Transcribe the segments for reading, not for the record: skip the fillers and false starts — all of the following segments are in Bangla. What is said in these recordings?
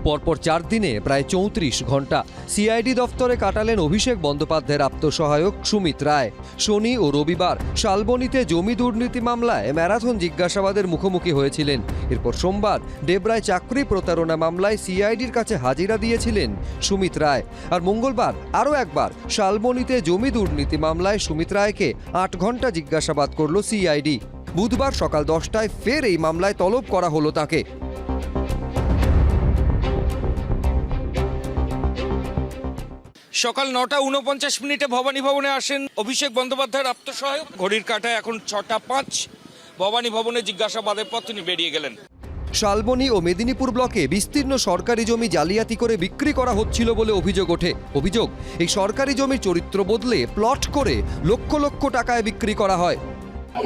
পরপর 4 দিনে প্রায় 34 ঘন্টা সিআইডি দফতরে কাটালেন অভিষেক বন্দ্যোপাধ্যায়ের আপ্তসহায়ক সুমিত রায়। শনি ও রবিবার শালবনীতে জমি দুর্নীতি মামলায় ম্যারাথন জিজ্ঞাসাবাদের মুখোমুখি হয়েছিলেন। এরপর সোমবার ডেবরায় চাকরি প্রতারণা মামলায় সিআইডির কাছে হাজিরা দিয়েছিলেন সুমিত রায়। আর মঙ্গলবার আরও একবার শালবনীতে জমি দুর্নীতি মামলায় সুমিত রায়কে 8 ঘন্টা জিজ্ঞাসাবাদ করল সিআইডি। বুধবার সকাল 10টায় ফের এই মামলায় তলব করা হলো তাকে। সকাল 9:49 ভবানী ভবনে আসেন অভিষেক বন্দ্যোপাধ্যায়ের আপ্তসহায়ক। ঘড়ির কাঁটায় এখন 6:05। ভবানী ভবনে জিজ্ঞাসাবাদের পর তিনি বেরিয়ে গেলেন। শালবনী ও মেদিনীপুর ব্লকে বিস্তীর্ণ সরকারি জমি জালিয়াতি করে বিক্রি করা হচ্ছিল বলে অভিযোগ ওঠে। অভিযোগ, এই সরকারি জমির চরিত্র বদলে প্লট করে লক্ষ লক্ষ টাকায় বিক্রি করা হয়।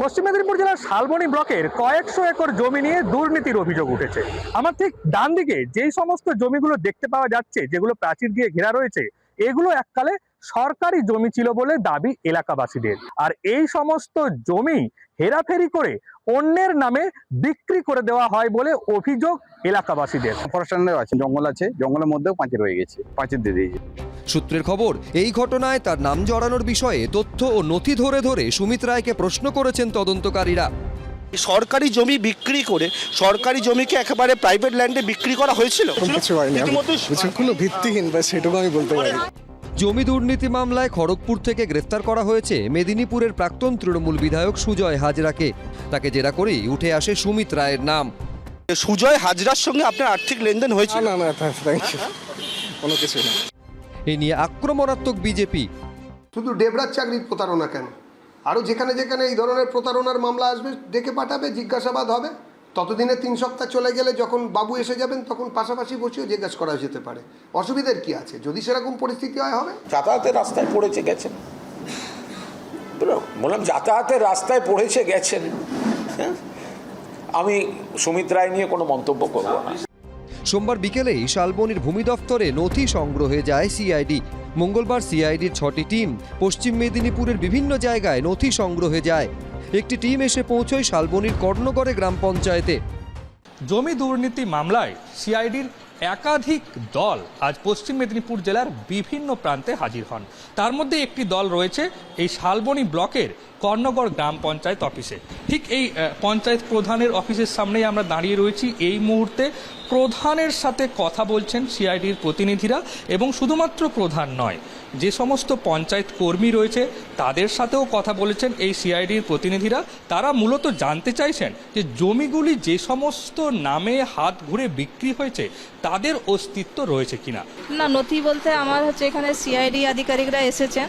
পশ্চিম মেদিনীপুর জেলার শালবনী ব্লকের কয়েকশো একর জমি নিয়ে দুর্নীতির অভিযোগ উঠেছে। আমার ঠিক ডান দিকে যেই সমস্ত জমিগুলো দেখতে পাওয়া যাচ্ছে, যেগুলো প্রাচীর দিয়ে ঘেরা রয়েছে, এগুলো এককালে সরকারি জমি ছিল বলে দাবি এলাকাবাসীদের। আর এই সমস্ত জমি হেরাফেরি করে অন্যের নামে বিক্রি করে দেওয়া হয় বলে অভিযোগ এলাকাবাসীদের। ফরেস্টার আছে, জঙ্গল আছে, জঙ্গলের মধ্যেও পাঁচিল রয়ে গেছে, পাঁচিল দিয়ে দিয়েছে। সূত্রের খবর, এই ঘটনায় তার নাম জড়ানোর বিষয়ে তথ্য ও নথি ধরে ধরে সুমিত রায়কে প্রশ্ন করেছেন তদন্তকারীরা। সরকারি জমি বিক্রি করে সরকারি জমিকে একেবারে প্রাইভেট ল্যান্ডে বিক্রি করা হয়েছিল। কিছু হয়নি, কোনো ভিত্তিহীন, বা সেটুকু আমি বলতে পারি। জমি দুর্নীতি মামলায় খড়গপুর থেকে গ্রেফতার করা হয়েছে মেদিনীপুরের প্রাক্তন তৃণমূল বিধায়ক সুজয় হাজরাকে। তাকে জেরা করেই উঠে আসে সুমিত রায়ের নাম। সুজয় হাজরার সঙ্গে আপনার আর্থিক লেনদেন হয়েছে? না, কোনো কিছু না। এ নিয়ে আক্রমণাত্মক বিজেপি। শুধু ডেবরার চাকরির প্রতারণা কেন, আরও যেখানে যেখানে এই ধরনের প্রতারণার মামলা আসবে ডেকে পাঠাবে, জিজ্ঞাসাবাদ হবে। ততদিনে 3 সপ্তাহ চলে গেলে যখন বাবু এসে যাবেন তখন পাশাপাশি বসেও জিজ্ঞাসা করা যেতে পারে। অসুবিধার কি আছে? যদি সেরকম পরিস্থিতি হয় হবে। যাতায়াতের রাস্তায় পড়েছে গেছেন, বললাম যাতায়াতের রাস্তায় পড়েছে গেছেন। আমি সুমিত রায় নিয়ে কোনো মন্তব্য করব না। সোমবার বিকেলেই শালবনীর ভূমি দফতরে নথি সংগ্রহে যায় সিআইডি। মঙ্গলবার সিআইডির 6টি টিম পশ্চিম মেদিনীপুরের বিভিন্ন জায়গায় নথি সংগ্রহে যায়। একটি টিম এসে পৌঁছয় শালবনীর কর্ণগড়ে গ্রাম পঞ্চায়েতে। জমি দুর্নীতি মামলায় সিআইডির একাধিক দল আজ পশ্চিম মেদিনীপুর জেলার বিভিন্ন প্রান্তে হাজির হন। তার মধ্যে একটি দল রয়েছে এই শালবনী ব্লকের কর্ণগড় গ্রাম পঞ্চায়েত অফিসে। ঠিক এই পঞ্চায়েত প্রধানের অফিসের সামনেই আমরা দাঁড়িয়ে রয়েছি এই মুহূর্তে। প্রধানের সাথে কথা বলছেন সিআইডির প্রতিনিধিরা, এবং শুধুমাত্র প্রধান নয়, যে সমস্ত পঞ্চায়েত কর্মী রয়েছে তাদের সাথেও কথা বলেছেন এই সিআইডির প্রতিনিধিরা। তারা মূলত জানতে চাইছেন যে জমিগুলি যে সমস্ত নামে হাত ঘুরে বিক্রি হয়েছে তাদের অস্তিত্ব রয়েছে কিনা। না, নথি বলতে আমার এখানে সিআইডি আধিকারিকরা এসেছেন,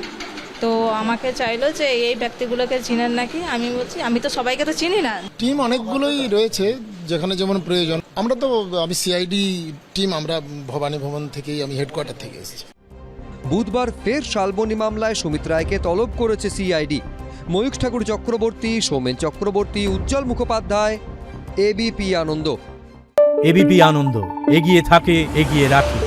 তো আমাকে চাইলো যে এই ব্যক্তিগুলোকে চিনেন নাকি। আমি বলছি আমি তো সবাইকে তো চিনি না। টিম অনেকগুলোই রয়েছে যেখানে যেমন প্রয়োজন। আমি সিআইডি টিম, আমরা ভবানী ভবন থেকেই, আমি হেডকোয়ার্টার থেকে এসেছি। বুধবার ফের শালবনী মামলায় সুমিত রায়কে তলব করেছে সিআইডি। ময়ূখ ঠাকুর চক্রবর্তী, সৌমেন চক্রবর্তী, উজ্জ্বল মুখোপাধ্যায়, এবিপি আনন্দ। এবিপি আনন্দ, এগিয়ে থাকে, এগিয়ে রাখে।